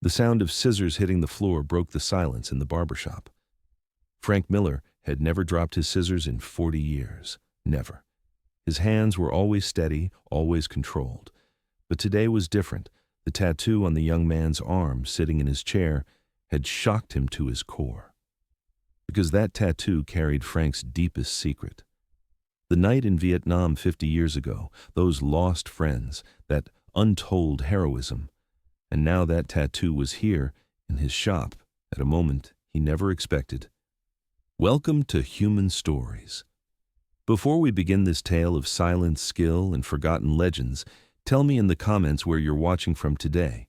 The sound of scissors hitting the floor broke the silence in the barber shop. Frank Miller had never dropped his scissors in 40 years. Never. His hands were always steady, always controlled. But today was different. The tattoo on the young man's arm, sitting in his chair, had shocked him to his core. Because that tattoo carried Frank's deepest secret. The night in Vietnam 50 years ago, those lost friends, that untold heroism, and now that tattoo was here in his shop at a moment he never expected. Welcome to Human Stories. Before we begin this tale of silent skill and forgotten legends, tell me in the comments where you're watching from today.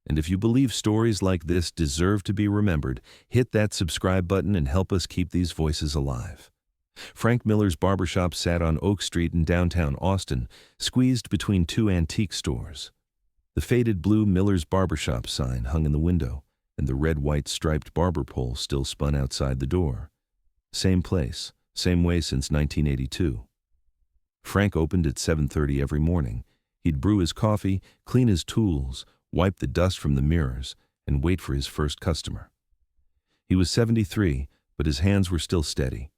And if you believe stories like this deserve to be remembered, hit that subscribe button and help us keep these voices alive. Frank Miller's barbershop sat on Oak Street in downtown Austin, squeezed between two antique stores. The faded blue Miller's Barbershop sign hung in the window, and the red-white striped barber pole still spun outside the door. Same place, same way since 1982. Frank opened at 7:30 every morning. He'd brew his coffee, clean his tools, wipe the dust from the mirrors, and wait for his first customer. He was 73, but his hands were still steady.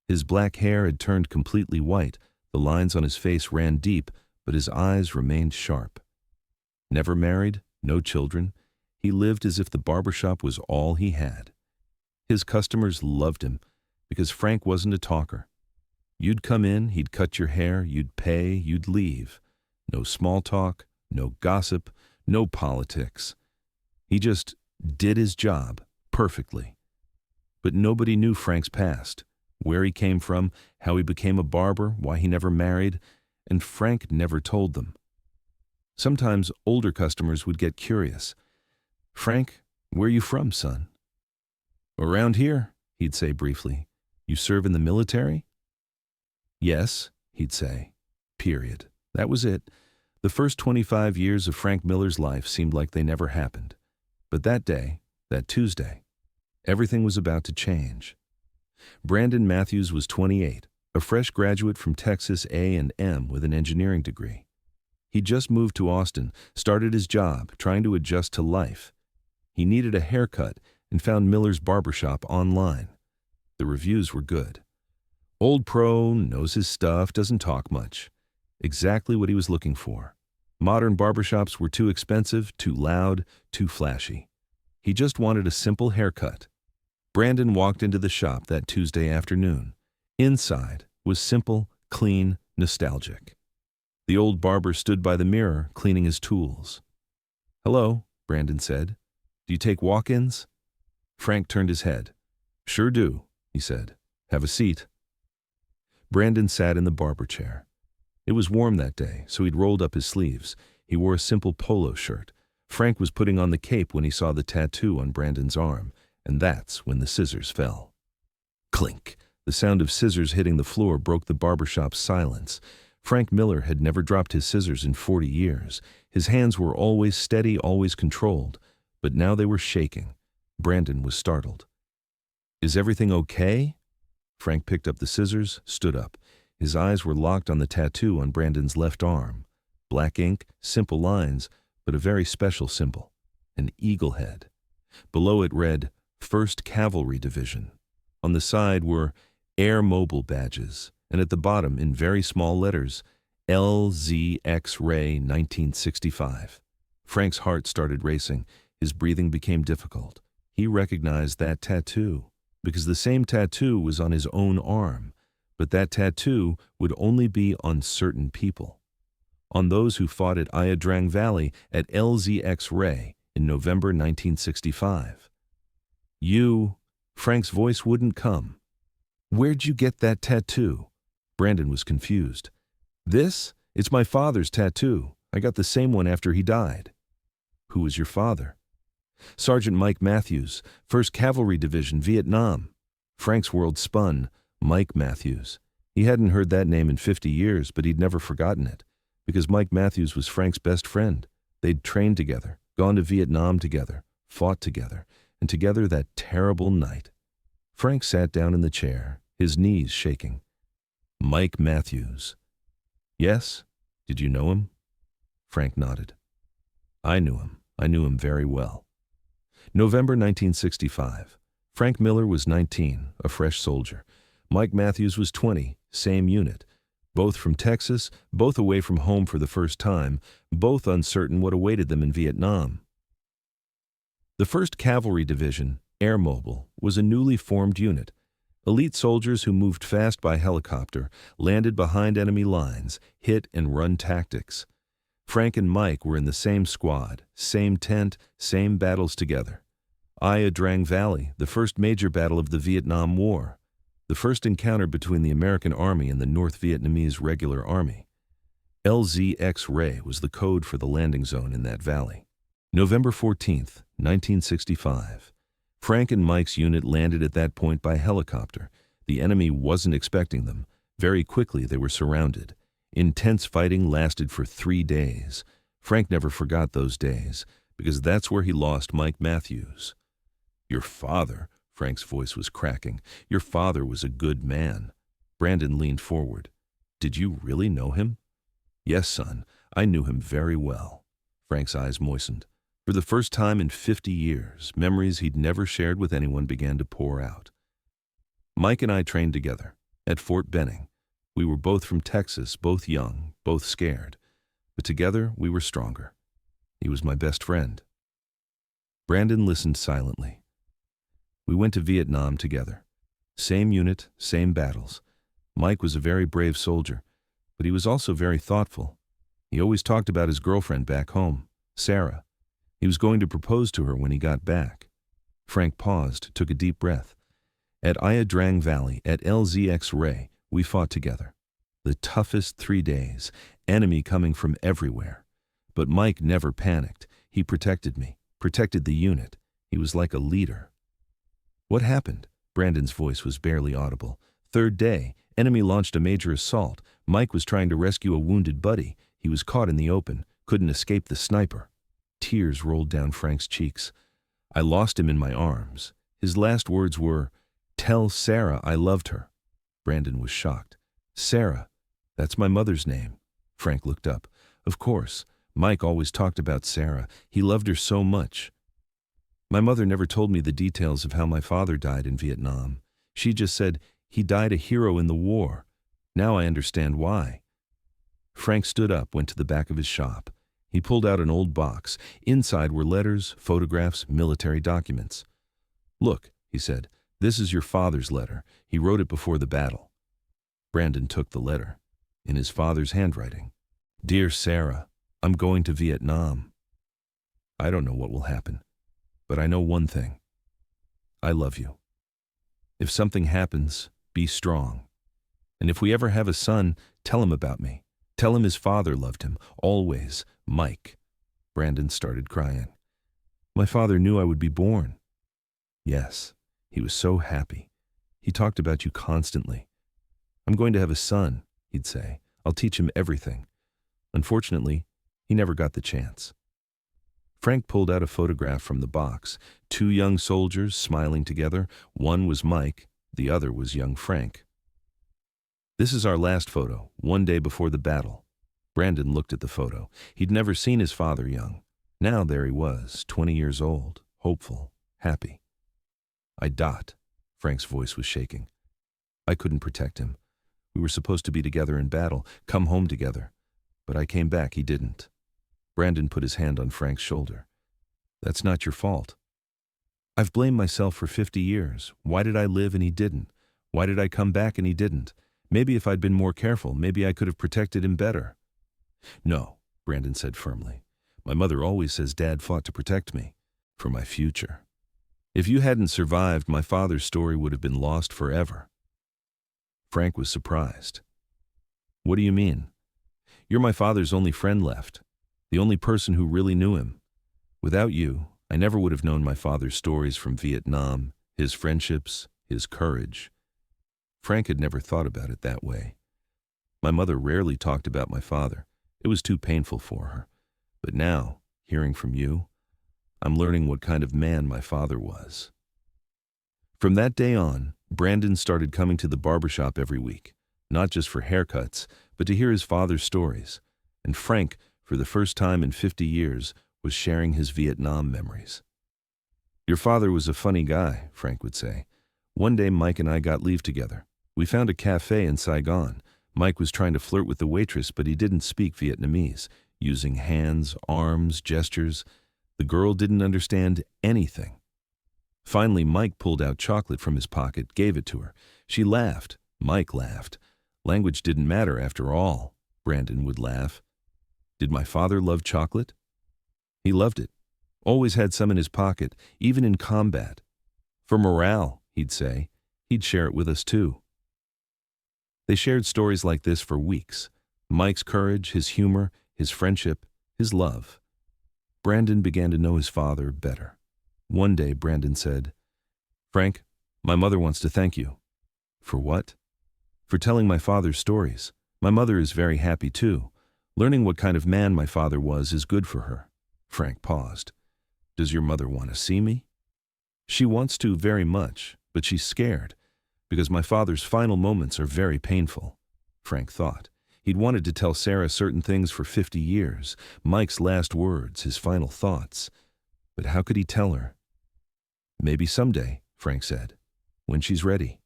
His black hair had turned completely white, the lines on his face ran deep, but his eyes remained sharp. Never married, no children, he lived as if the barbershop was all he had. His customers loved him, because Frank wasn't a talker. You'd come in, he'd cut your hair, you'd pay, you'd leave. No small talk, no gossip, no politics. He just did his job perfectly. But nobody knew Frank's past, where he came from, how he became a barber, why he never married, and Frank never told them. Sometimes older customers would get curious. "Frank, where you from, son?" "Around here," he'd say briefly. "You serve in the military?" "Yes," he'd say. Period. That was it. The first 25 years of Frank Miller's life seemed like they never happened. But that day, that Tuesday, everything was about to change. Brandon Matthews was 28, a fresh graduate from Texas A&M with an engineering degree. He just moved to Austin, started his job, trying to adjust to life. He needed a haircut and found Miller's Barbershop online. The reviews were good. Old pro, knows his stuff, doesn't talk much. Exactly what he was looking for. Modern barbershops were too expensive, too loud, too flashy. He just wanted a simple haircut. Brandon walked into the shop that Tuesday afternoon. Inside was simple, clean, nostalgic. The old barber stood by the mirror, cleaning his tools. "Hello," Brandon said. "Do you take walk-ins?" Frank turned his head. "Sure do," he said. "Have a seat." Brandon sat in the barber chair. It was warm that day, so he'd rolled up his sleeves. He wore a simple polo shirt. Frank was putting on the cape when he saw the tattoo on Brandon's arm, and that's when the scissors fell. Clink! The sound of scissors hitting the floor broke the barbershop's silence. Frank Miller had never dropped his scissors in 40 years. His hands were always steady, always controlled, but now they were shaking. Brandon was startled. "Is everything okay?" Frank picked up the scissors, stood up. His eyes were locked on the tattoo on Brandon's left arm. Black ink, simple lines, but a very special symbol. An eagle head. Below it read, "1st Cavalry Division." On the side were Air Mobile badges, and at the bottom, in very small letters, LZX-Ray 1965. Frank's heart started racing. His breathing became difficult. He recognized that tattoo, because the same tattoo was on his own arm. But that tattoo would only be on certain people. On those who fought at Ia Drang Valley at LZX-Ray in November 1965. Frank's voice wouldn't come. "Where'd you get that tattoo?" Brandon was confused. It's my father's tattoo. I got the same one after he died." "Who was your father?" "Sergeant Mike Matthews, 1st Cavalry Division, Vietnam." Frank's world spun. Mike Matthews. He hadn't heard that name in 50 years, but he'd never forgotten it, because Mike Matthews was Frank's best friend. They'd trained together, gone to Vietnam together, fought together, and together that terrible night. Frank sat down in the chair, his knees shaking. "Mike Matthews." "Yes? Did you know him?" Frank nodded. "I knew him. I knew him very well." November 1965. Frank Miller was 19, a fresh soldier. Mike Matthews was 20, same unit. Both from Texas, both away from home for the first time, both uncertain what awaited them in Vietnam. The 1st Cavalry Division, Air Mobile, was a newly formed unit. Elite soldiers who moved fast by helicopter, landed behind enemy lines, hit and run tactics. Frank and Mike were in the same squad, same tent, same battles together. Ia Drang Valley, the first major battle of the Vietnam War. The first encounter between the American Army and the North Vietnamese Regular Army. LZX-Ray was the code for the landing zone in that valley. November 14th, 1965. Frank and Mike's unit landed at that point by helicopter. The enemy wasn't expecting them. Very quickly they were surrounded. Intense fighting lasted for 3 days. Frank never forgot those days, because that's where he lost Mike Matthews. "Your father," Frank's voice was cracking. "Your father was a good man." Brandon leaned forward. "Did you really know him?" "Yes, son, I knew him very well." Frank's eyes moistened. For the first time in 50 years, memories he'd never shared with anyone began to pour out. "Mike and I trained together at Fort Benning. We were both from Texas, both young, both scared. But together we were stronger. He was my best friend." Brandon listened silently. "We went to Vietnam together. Same unit, same battles. Mike was a very brave soldier, but he was also very thoughtful. He always talked about his girlfriend back home, Sarah. He was going to propose to her when he got back." Frank paused, took a deep breath. "At Ia Drang Valley, at LZX-Ray, we fought together. The toughest 3 days, enemy coming from everywhere. But Mike never panicked. He protected me, protected the unit. He was like a leader." "What happened?" Brandon's voice was barely audible. "3rd day, enemy launched a major assault. Mike was trying to rescue a wounded buddy. He was caught in the open, couldn't escape the sniper." Tears rolled down Frank's cheeks. "I lost him in my arms. His last words were, 'Tell Sarah I loved her.'" Brandon was shocked. "Sarah, that's my mother's name." Frank looked up. "Of course, Mike always talked about Sarah. He loved her so much. My mother never told me the details of how my father died in Vietnam. She just said he died a hero in the war. Now I understand why." Frank stood up, went to the back of his shop. He pulled out an old box. Inside were letters, photographs, military documents. "Look," he said, "this is your father's letter. He wrote it before the battle." Brandon took the letter, in his father's handwriting. "Dear Sarah, I'm going to Vietnam. I don't know what will happen, but I know one thing. I love you. If something happens, be strong. And if we ever have a son, tell him about me. Tell him his father loved him, always, Mike." Brandon started crying. "My father knew I would be born." "Yes, he was so happy. He talked about you constantly. 'I'm going to have a son,' he'd say. 'I'll teach him everything.' Unfortunately, he never got the chance." Frank pulled out a photograph from the box. 2 young soldiers smiling together. One was Mike, the other was young Frank. "This is our last photo, one day before the battle." Brandon looked at the photo. He'd never seen his father young. Now there he was, 20 years old, hopeful, happy. "I. Frank's voice was shaking. "I couldn't protect him. We were supposed to be together in battle, come home together. But I came back, he didn't." Brandon put his hand on Frank's shoulder. "That's not your fault. I've blamed myself for 50 years. Why did I live and he didn't? Why did I come back and he didn't? Maybe if I'd been more careful, maybe I could have protected him better." "No," Brandon said firmly. "My mother always says Dad fought to protect me, for my future. If you hadn't survived, my father's story would have been lost forever." Frank was surprised. "What do you mean?" "You're my father's only friend left, the only person who really knew him. Without you, I never would have known my father's stories from Vietnam, his friendships, his courage." Frank had never thought about it that way. "My mother rarely talked about my father. It was too painful for her. But now, hearing from you, I'm learning what kind of man my father was." From that day on, Brandon started coming to the barbershop every week, not just for haircuts, but to hear his father's stories. And Frank, for the first time in 50 years, was sharing his Vietnam memories. Your father was a funny guy, Frank would say. One day Mike and I got leave together. We found a cafe in Saigon. Mike was trying to flirt with the waitress, but he didn't speak Vietnamese, using hands, arms, gestures. The girl didn't understand anything. Finally, Mike pulled out chocolate from his pocket, gave it to her. She laughed. Mike laughed. Language didn't matter after all, Brandon would laugh. Did my father love chocolate? He loved it. Always had some in his pocket, even in combat. For morale, he'd say. He'd share it with us too. They shared stories like this for weeks. Mike's courage, his humor, his friendship, his love. Brandon began to know his father better. One day, Brandon said, "Frank, my mother wants to thank you." "For what?" "For telling my father's stories. My mother is very happy too. Learning what kind of man my father was is good for her." Frank paused. "Does your mother want to see me?" "She wants to very much, but she's scared, because my father's final moments are very painful." Frank thought. He'd wanted to tell Sarah certain things for 50 years, Mike's last words, his final thoughts. But how could he tell her? "Maybe someday," Frank said, "when she's ready."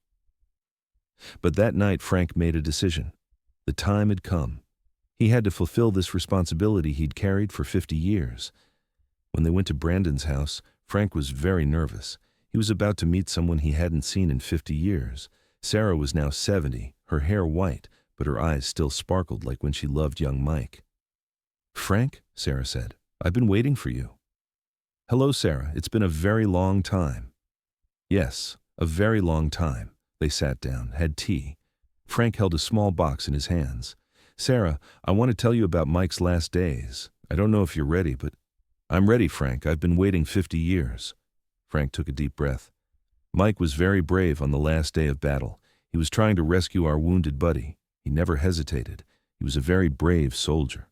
But that night Frank made a decision. The time had come. He had to fulfill this responsibility he'd carried for 50 years. When they went to Brandon's house, Frank was very nervous. He was about to meet someone he hadn't seen in 50 years. Sarah was now 70, her hair white, but her eyes still sparkled like when she loved young Mike. "Frank," Sarah said, "I've been waiting for you." "Hello, Sarah. It's been a very long time." "Yes, a very long time." They sat down, had tea. Frank held a small box in his hands. "Sarah, I want to tell you about Mike's last days. I don't know if you're ready, but—" "I'm ready, Frank. I've been waiting 50 years. Frank took a deep breath. "Mike was very brave on the last day of battle. He was trying to rescue our wounded buddy. He never hesitated. He was a very brave soldier."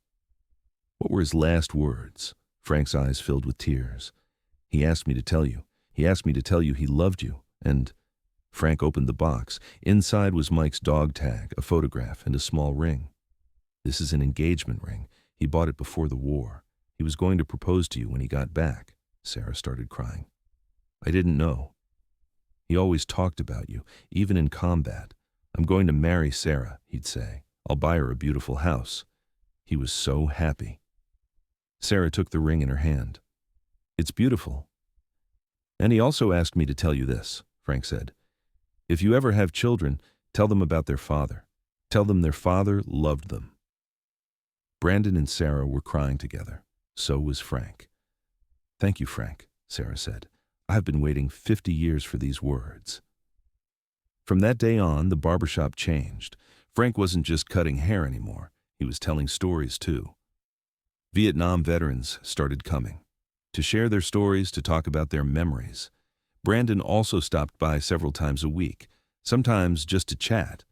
"What were his last words?" Frank's eyes filled with tears. "He asked me to tell you. He asked me to tell you he loved you, and—" Frank opened the box. Inside was Mike's dog tag, a photograph, and a small ring. "This is an engagement ring. He bought it before the war. He was going to propose to you when he got back." Sarah started crying. "I didn't know. He always talked about you, even in combat. 'I'm going to marry Sarah,' he'd say. 'I'll buy her a beautiful house.' He was so happy." Sarah took the ring in her hand. "It's beautiful. And he also asked me to tell you this," Frank said. "If you ever have children, tell them about their father. Tell them their father loved them." Brandon and Sarah were crying together. So was Frank. "Thank you, Frank," Sarah said. "I've been waiting 50 years for these words." From that day on, the barbershop changed. Frank wasn't just cutting hair anymore. He was telling stories too. Vietnam veterans started coming to share their stories, to talk about their memories. Brandon also stopped by several times a week, sometimes just to chat,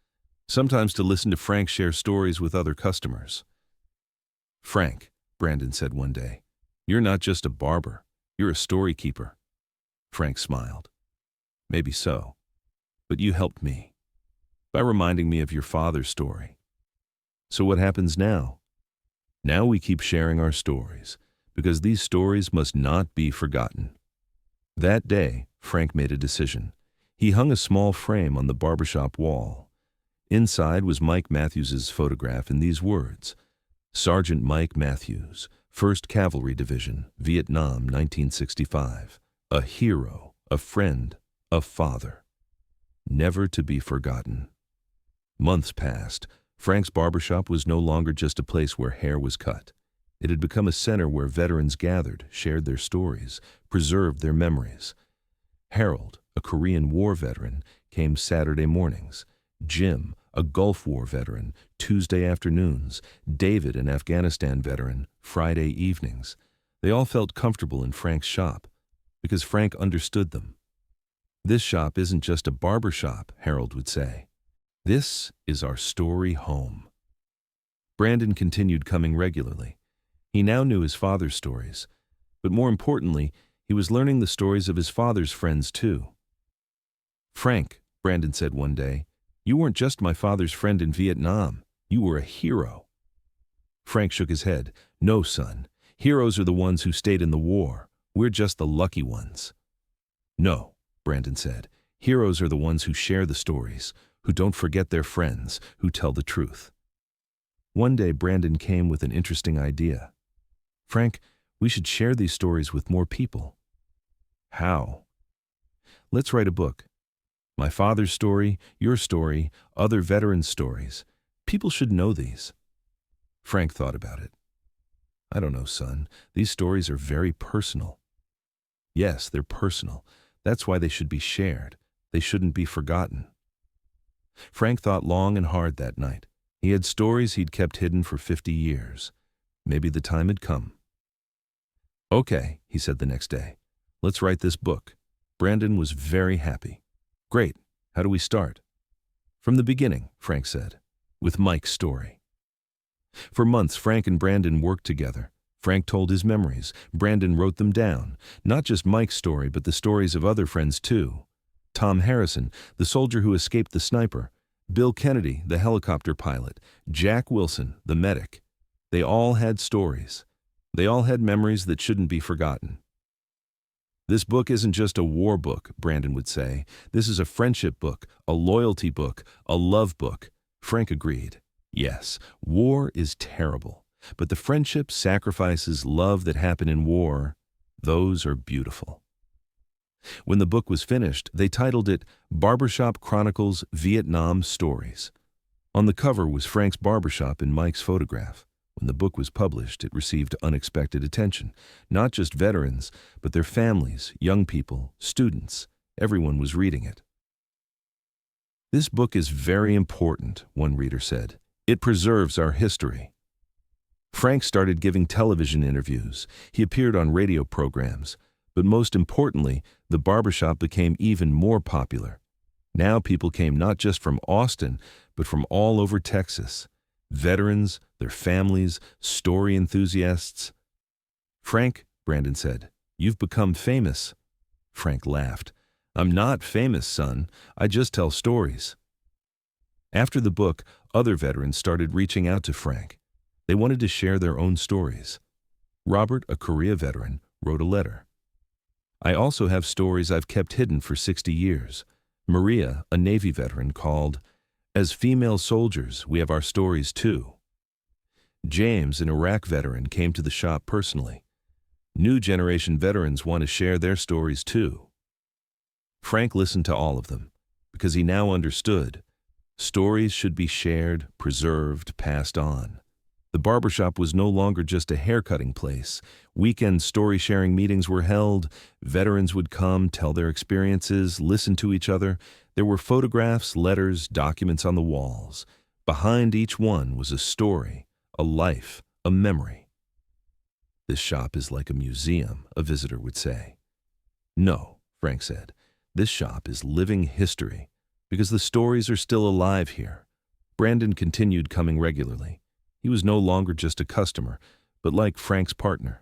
sometimes to listen to Frank share stories with other customers. "Frank," Brandon said one day, "you're not just a barber, you're a story keeper." Frank smiled. "Maybe so, but you helped me by reminding me of your father's story." So what happens now? Now we keep sharing our stories, because these stories must not be forgotten. That day, Frank made a decision. He hung a small frame on the barbershop wall. Inside was Mike Matthews's photograph and these words: "Sergeant Mike Matthews, 1st Cavalry Division, Vietnam, 1965. A hero, a friend, a father. Never to be forgotten." Months passed. Frank's barbershop was no longer just a place where hair was cut. It had become a center where veterans gathered, shared their stories, preserved their memories. Harold, a Korean War veteran, came Saturday mornings. Jim, a Gulf War veteran, Tuesday afternoons. David, an Afghanistan veteran, Friday evenings. They all felt comfortable in Frank's shop, because Frank understood them. "This shop isn't just a barber shop," Harold would say. "This is our story home." Brandon continued coming regularly. He now knew his father's stories, but more importantly, he was learning the stories of his father's friends too. "Frank," Brandon said one day, "you weren't just my father's friend in Vietnam. You were a hero." Frank shook his head. "No, son. Heroes are the ones who stayed in the war. We're just the lucky ones." No, Brandon said. Heroes are the ones who share the stories, who don't forget their friends, who tell the truth. One day, Brandon came with an interesting idea. Frank, we should share these stories with more people. How? Let's write a book. My father's story, your story, other veterans' stories. People should know these. Frank thought about it. I don't know, son. These stories are very personal. Yes, they're personal. That's why they should be shared. They shouldn't be forgotten. Frank thought long and hard that night. He had stories he'd kept hidden for 50 years. Maybe the time had come. Okay, he said the next day. Let's write this book. Brandon was very happy. Great. How do we start? From the beginning, Frank said, with Mike's story. For months, Frank and Brandon worked together. Frank told his memories. Brandon wrote them down. Not just Mike's story, but the stories of other friends too. Tom Harrison, the soldier who escaped the sniper. Bill Kennedy, the helicopter pilot. Jack Wilson, the medic. They all had stories. They all had memories that shouldn't be forgotten. This book isn't just a war book, Brandon would say. This is a friendship book, a loyalty book, a love book. Frank agreed. Yes, war is terrible, but the friendships, sacrifices, love that happen in war, those are beautiful. When the book was finished, they titled it Barbershop Chronicles Vietnam Stories. On the cover was Frank's barbershop and Mike's photograph. When the book was published, it received unexpected attention. Not just veterans, but their families, young people, students. Everyone was reading it. This book is very important, one reader said. It preserves our history. Frank started giving television interviews. He appeared on radio programs. But most importantly, the barbershop became even more popular. Now people came not just from Austin, but from all over Texas. Veterans, their families, story enthusiasts. Frank, Brandon said, you've become famous. Frank laughed. I'm not famous, son. I just tell stories. After the book, other veterans started reaching out to Frank. They wanted to share their own stories. Robert, a Korea veteran, wrote a letter. I also have stories I've kept hidden for 60 years. Maria, a Navy veteran, called, As female soldiers, we have our stories too. James, an Iraq veteran, came to the shop personally. New generation veterans want to share their stories too. Frank listened to all of them, because he now understood. Stories should be shared, preserved, passed on. The barbershop was no longer just a haircutting place. Weekend story-sharing meetings were held. Veterans would come, tell their experiences, listen to each other. There were photographs, letters, documents on the walls. Behind each one was a story, a life, a memory. This shop is like a museum, a visitor would say. No, Frank said. This shop is living history, because the stories are still alive here. Brandon continued coming regularly. He was no longer just a customer, but like Frank's partner.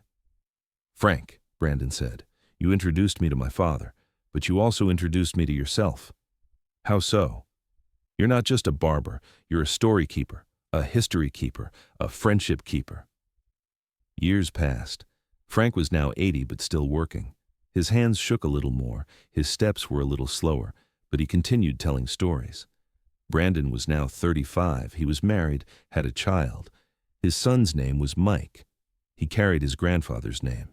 Frank, Brandon said, you introduced me to my father, but you also introduced me to yourself. How so? You're not just a barber, you're a story keeper, a history keeper, a friendship keeper. Years passed. Frank was now 80 but still working. His hands shook a little more, his steps were a little slower, but he continued telling stories. Brandon was now 35, he was married, had a child. His son's name was Mike. He carried his grandfather's name.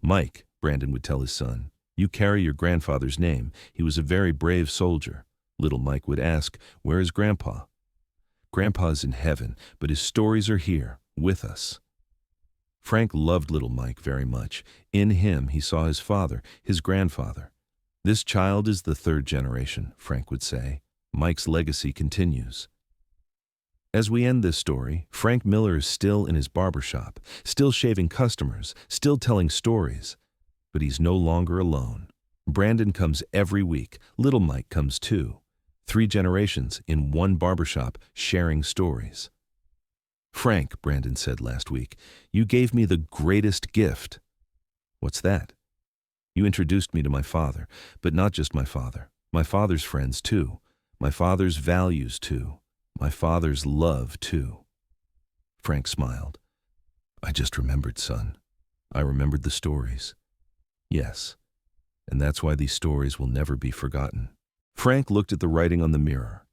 Mike, Brandon would tell his son, you carry your grandfather's name. He was a very brave soldier. Little Mike would ask, where is Grandpa? Grandpa's in heaven, but his stories are here, with us. Frank loved little Mike very much. In him he saw his father, his grandfather. This child is the third generation, Frank would say. Mike's legacy continues. As we end this story, Frank Miller is still in his barbershop, still shaving customers, still telling stories. But he's no longer alone. Brandon comes every week. Little Mike comes too. 3 generations in one barbershop sharing stories. Frank, Brandon said last week, you gave me the greatest gift. What's that? You introduced me to my father, but not just my father's friends too. My father's values too. My father's love too. Frank smiled. I just remembered, son. I remembered the stories. Yes, and that's why these stories will never be forgotten. Frank looked at the writing on the mirror.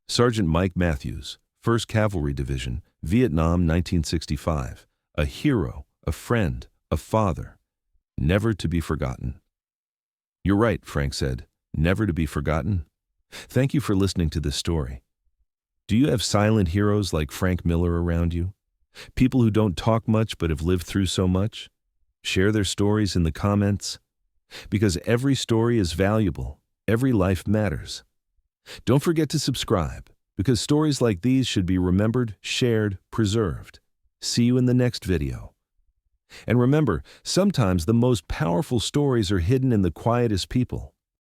Sergeant Mike Matthews, 1st Cavalry Division, Vietnam, 1965. A hero, a friend, a father. Never to be forgotten. You're right, Frank said. Never to be forgotten. Thank you for listening to this story. Do you have silent heroes like Frank Miller around you? People who don't talk much but have lived through so much? Share their stories in the comments. Because every story is valuable. Every life matters. Don't forget to subscribe, because stories like these should be remembered, shared, preserved. See you in the next video. And remember, sometimes the most powerful stories are hidden in the quietest people.